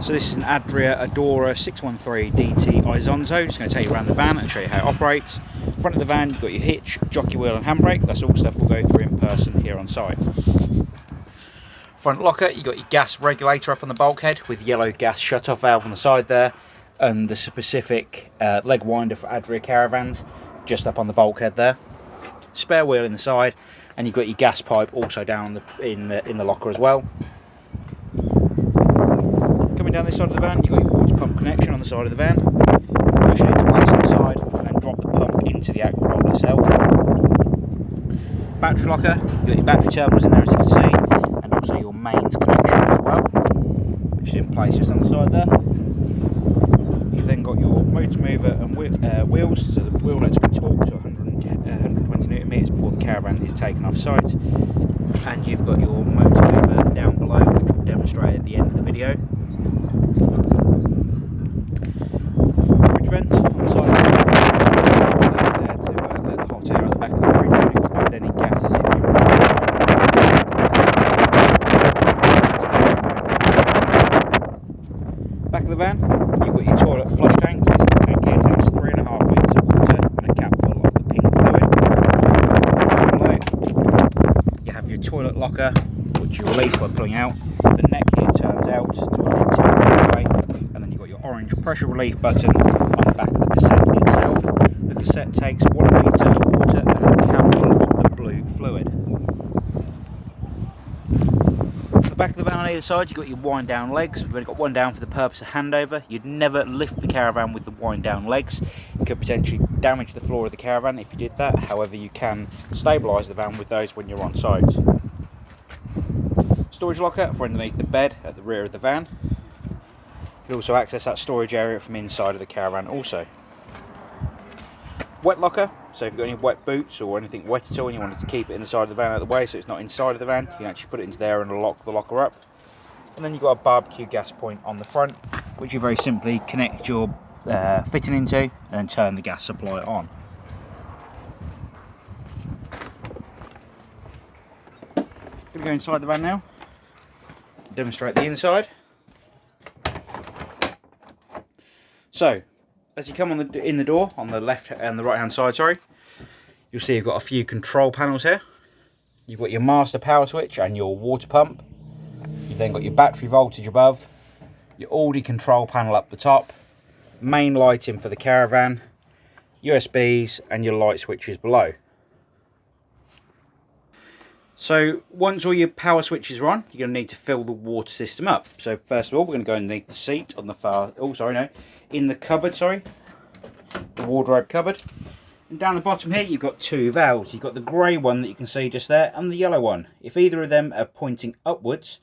So this is an Adria Adora 613DT Isonzo. Just going to take you around the van and show you how it operates. Front of the van, you've got your hitch, jockey wheel and handbrake. That's all stuff we'll go through in person here on site. Front locker, you've got your gas regulator up on the bulkhead with yellow gas shut-off valve on the side there, and the specific leg winder for Adria caravans just up on the bulkhead there. Spare wheel in the side, and you've got your gas pipe also down in the locker as well. Coming down this side of the van, you've got your water pump connection on the side of the van. Push it into place on the side and then drop the pump into the aqua hole itself. Battery locker, you've got your battery terminals in there as you can see, and also your mains connection as well, which is in place just on the side there. You've then got your motor mover and wheels, so the wheel let's be torqued to 120 newton meters before the caravan is taken off site. And you've got your motor mover down below, which we'll demonstrate at the end of the video. Fridge vents on the side of the van, there to let the hot air at the back of the fridge and expand any gases if you want. Back of the van, you've got your toilet flush tanks. This tank here takes 3.5 litres of water and a cap full of the pink fluid. Down below, you have your toilet locker, which you release by pulling out. The neck here turns out to a litre way, and then you've got your orange pressure relief button on the back of the cassette itself. The cassette takes 1 litre of water and a cap full of the blue fluid. The back of the van on either side, you've got your wind down legs. We've only got one down for the purpose of handover. You'd never lift the caravan with the wind down legs. You could potentially damage the floor of the caravan if you did that. However, you can stabilise the van with those when you're on site. Storage locker for underneath the bed at the rear of the van. You can also access that storage area from inside of the caravan also. Wet locker, so if you've got any wet boots or anything wet at all and you wanted to keep it inside the van out of the way so it's not inside of the van, you can actually put it into there and lock the locker up. And then you've got a barbecue gas point on the front, which you very simply connect your fitting into and then turn the gas supply on. Going to go inside the van now, demonstrate the inside. So, as you come in the door, on the left and the right hand side, you'll see you've got a few control panels here. You've got your master power switch and your water pump. You've then got your battery voltage above, your Audi control panel up the top, main lighting for the caravan, USBs and your light switches below. So once all your power switches are on, you're going to need to fill the water system up. So first of all, we're going to go underneath the seat on the in the cupboard, the wardrobe cupboard. And down the bottom here, you've got two valves. You've got the grey one that you can see just there and the yellow one. If either of them are pointing upwards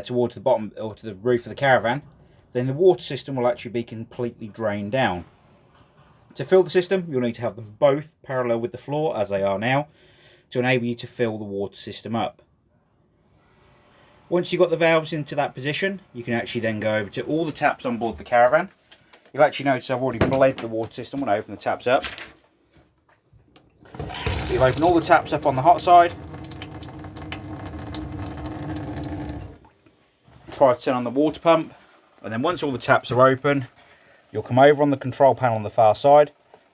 towards the bottom or to the roof of the caravan, then the water system will actually be completely drained down. To fill the system, you'll need to have them both parallel with the floor as they are now, to enable you to fill the water system up. Once you've got the valves into that position, you can actually then go over to all the taps on board the caravan. You'll actually notice I've already bled the water system when I open the taps up. You'll open all the taps up on the hot side. Prior to turn on the water pump, and then once all the taps are open, you'll come over on the control panel on the far side,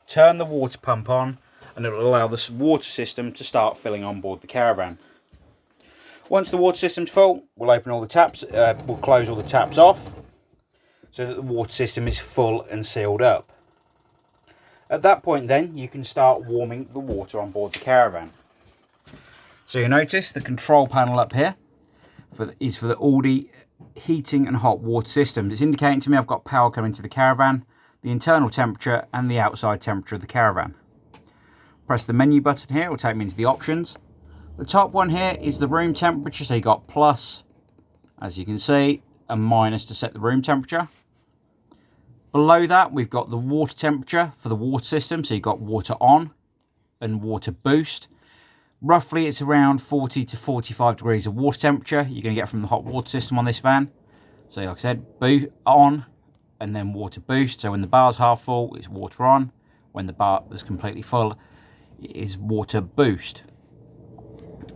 turn the water pump on, and it will allow the water system to start filling on board the caravan. Once the water system's full, we'll open all the taps, we'll close all the taps off so that the water system is full and sealed up. At that point then, you can start warming the water on board the caravan. So you'll notice the control panel up here is for the Audi heating and hot water systems. It's indicating to me I've got power coming to the caravan, the internal temperature and the outside temperature of the caravan. Press the menu button here, it will take me into the options. The top one here is the room temperature, so you got plus, as you can see, and minus to set the room temperature. Below that, we've got the water temperature for the water system, so you've got water on and water boost. Roughly, it's around 40 to 45 degrees of water temperature you're going to get from the hot water system on this van. So like I said, on and then water boost. So when the bar's half full, it's water on. When the bar is completely full, it is water boost.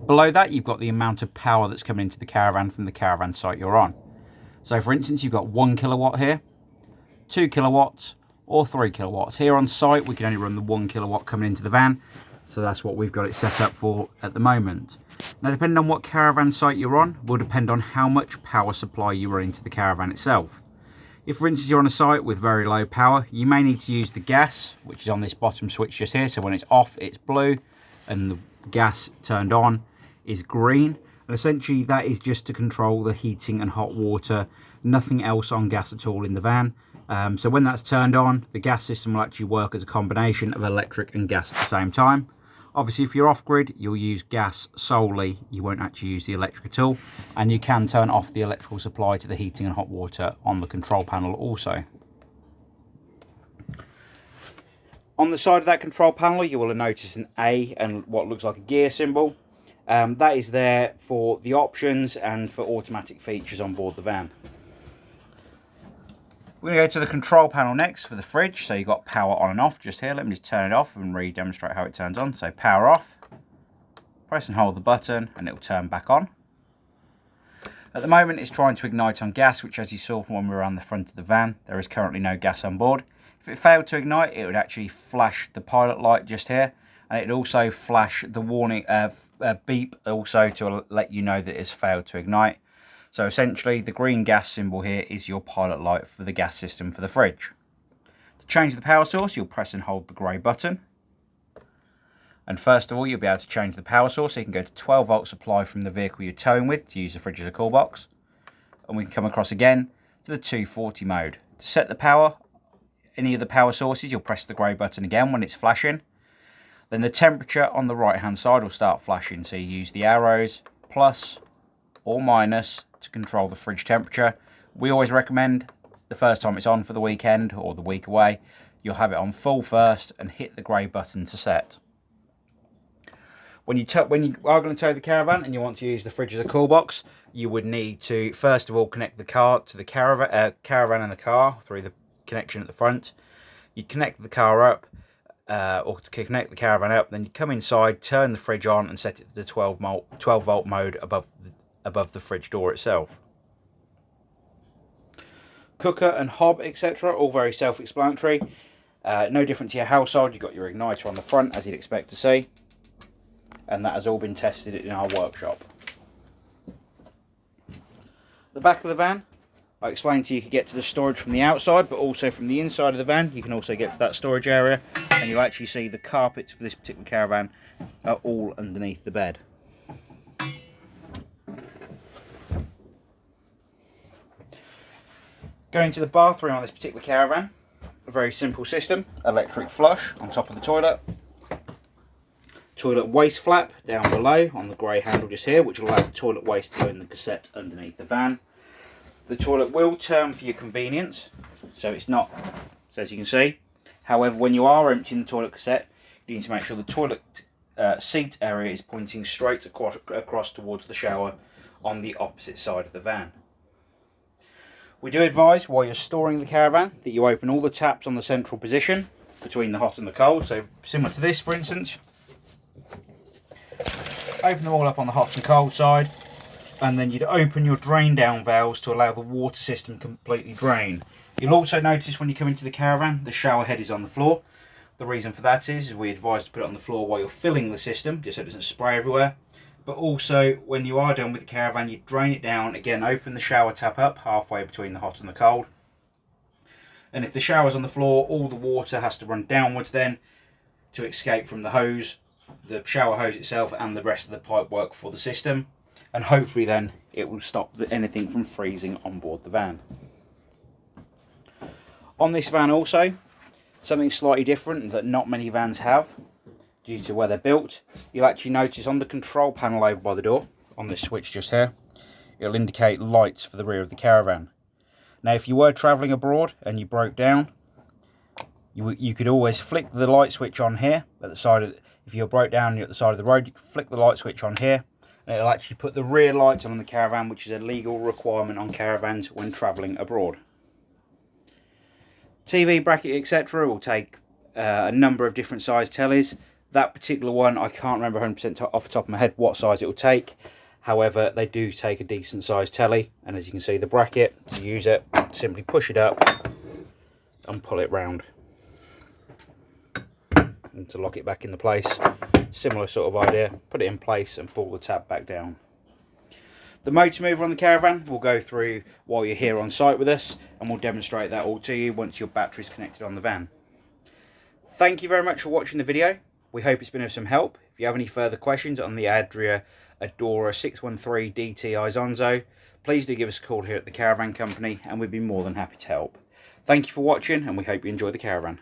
Below that, you've got the amount of power that's coming into the caravan from the caravan site you're on. So for instance, you've got 1 kilowatt here, 2 kilowatts, or 3 kilowatts. Here on site, we can only run the 1 kilowatt coming into the van. So that's what we've got it set up for at the moment. Now, depending on what caravan site you're on, will depend on how much power supply you run into the caravan itself. If, for instance, you're on a site with very low power, you may need to use the gas, which is on this bottom switch just here. So when it's off, it's blue, and the gas turned on is green. And essentially, that is just to control the heating and hot water, nothing else on gas at all in the van. So when that's turned on, the gas system will actually work as a combination of electric and gas at the same time. Obviously, if you're off-grid, you'll use gas solely. You won't actually use the electric at all. And you can turn off the electrical supply to the heating and hot water on the control panel also. On the side of that control panel, you will have noticed an A and what looks like a gear symbol. That is there for the options and for automatic features on board the van. We're going to go to the control panel next for the fridge. So you've got power on and off just here. Let me just turn it off and re-demonstrate how it turns on. So power off, press and hold the button and it will turn back on. At the moment it's trying to ignite on gas, which as you saw from when we were on the front of the van, there is currently no gas on board. If it failed to ignite, it would actually flash the pilot light just here, and it would also flash the warning beep also to let you know that it's failed to ignite. So essentially the green gas symbol here is your pilot light for the gas system for the fridge. To change the power source, you'll press and hold the grey button. And first of all, you'll be able to change the power source. So you can go to 12 volt supply from the vehicle you're towing with to use the fridge as a call box. And we can come across again to the 240 mode. To set the power, any of the power sources, you'll press the grey button again when it's flashing. Then the temperature on the right hand side will start flashing. So you use the arrows, plus or minus, to control the fridge temperature. We always recommend the first time it's on for the weekend or the week away, you'll have it on full first and hit the grey button to set. When you are going to tow the caravan and you want to use the fridge as a call box, you would need to first of all connect the car to the caravan and the car through the connection at the front. You connect the car up or to connect the caravan up, then you come inside, turn the fridge on and set it to the 12 volt mode above the fridge door itself. Cooker and hob, etc., all very self-explanatory. No different to your household. You've got your igniter on the front, as you'd expect to see, and that has all been tested in our workshop. The back of the van, I explained to you, you can get to the storage from the outside, but also from the inside of the van. You can also get to that storage area, and you'll actually see the carpets for this particular caravan are all underneath the bed. Going to the bathroom on this particular caravan, a very simple system. Electric flush on top of the toilet. Toilet waste flap down below on the grey handle just here, which will allow the toilet waste to go in the cassette underneath the van. The toilet will turn for your convenience, so it's not, so as you can see. However, when you are emptying the toilet cassette, you need to make sure the toilet seat area is pointing straight across towards the shower on the opposite side of the van. We do advise while you're storing the caravan that you open all the taps on the central position between the hot and the cold. So similar to this, for instance, open them all up on the hot and cold side, and then you'd open your drain down valves to allow the water system completely drain. You'll also notice when you come into the caravan, the shower head is on the floor. The reason for that is we advise to put it on the floor while you're filling the system, just so it doesn't spray everywhere. But also, when you are done with the caravan, you drain it down. Again, open the shower tap up halfway between the hot and the cold. And if the shower's on the floor, all the water has to run downwards then to escape from the hose, the shower hose itself, and the rest of the pipe work for the system. And hopefully then it will stop anything from freezing on board the van. On this van also, something slightly different that not many vans have, due to where they're built, you'll actually notice on the control panel over by the door, on this switch just here, it'll indicate lights for the rear of the caravan. Now if you were travelling abroad and you broke down, you could always flick the light switch on here at the side of if you broke down and you're at the side of the road, you can flick the light switch on here and it'll actually put the rear lights on the caravan, which is a legal requirement on caravans when travelling abroad. TV bracket, etc. will take a number of different size tellies. That particular one, I can't remember 100% off the top of my head what size it will take. However, they do take a decent sized telly, and as you can see, the bracket, to use it, simply push it up and pull it round. And to lock it back into place, similar sort of idea, put it in place and pull the tab back down. The motor mover on the caravan we'll go through while you're here on site with us, and we'll demonstrate that all to you once your battery's connected on the van. Thank you very much for watching the video. We hope it's been of some help. If you have any further questions on the Adria Adora 613 DT Isonzo, please do give us a call here at the Caravan Company, and we'd be more than happy to help. Thank you for watching, and we hope you enjoy the caravan.